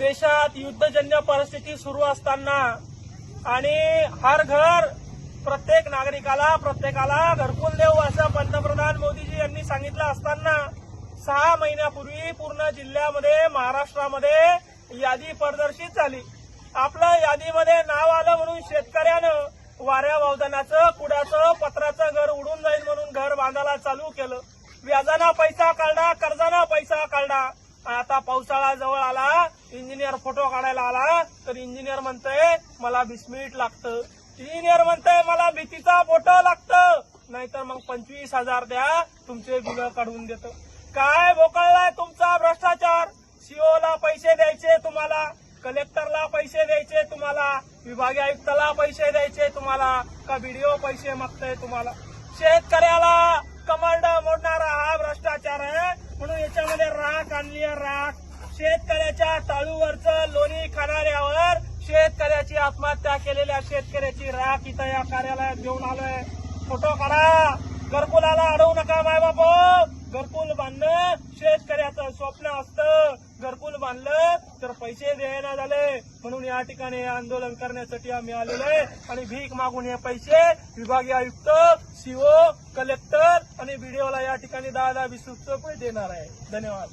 देशात युद्धजन्य परिस्थिती सुरू असताना आणि हर घर प्रत्येक नागरिकाला प्रत्येकाला घरकुल देऊ असं पंतप्रधान मोदीजी यांनी सांगितलं असताना 6 महिन्यापूर्वी पूर्ण जिल्ह्यामध्ये महाराष्ट्रामध्ये यादी प्रदर्शित झाली। आपलं यादीमध्ये नाव आलं म्हणून शेतकऱ्यानं वाऱ्या वावदानाचं कुड्याचं पत्राचं घर उडून जाईल म्हणून घर बांधायला चालू केलं। व्याजाना पैसा काढला, कर्जाना पैसा काढला। आता पावसाळा जवळ आला, इंजिनियर फोटो काढायला आला तर इंजिनियर म्हणतंय मला 20 मिनिट लागतं, इंजिनियर म्हणतंय मला भीतीचा फोटो लागतं, नाहीतर मग 25,000 द्या तुमचे बिल काढून देतो। काय बोकळलाय तुमचा भ्रष्टाचार? सीओला पैसे द्यायचे तुम्हाला, कलेक्टरला पैसे द्यायचे तुम्हाला, विभागीय आयुक्ताला पैसे द्यायचे तुम्हाला, का बीडीओ पैसे मागताय तुम्हाला? शेतकऱ्याला कमांड मोडणारा हा भ्रष्टाचार आहे म्हणून याच्यामध्ये राख आणली आहे, राख। शेतकऱ्याच्या टाळूवरचं लोणी खाणाऱ्यावर शेतकऱ्याची आत्महत्या केलेल्या शेतकऱ्याची राख इथं या कार्यालयात घेऊन आलोय। फोटो काढा, घरकुलाला अडवू नका मायबाप। घरकुल बांधणं शेतकऱ्याचं स्वप्न असतं, घरकुल बांधलं तर पैसे देण्यात झाले म्हणून या ठिकाणी आंदोलन करण्यासाठी आम्ही आलेलो आहे आणि भीक मागून हे पैसे विभागीय आयुक्त, सीओ, कलेक्टर आणि बीडीओला या ठिकाणी 10-20 रुपये देणार आहे। धन्यवाद।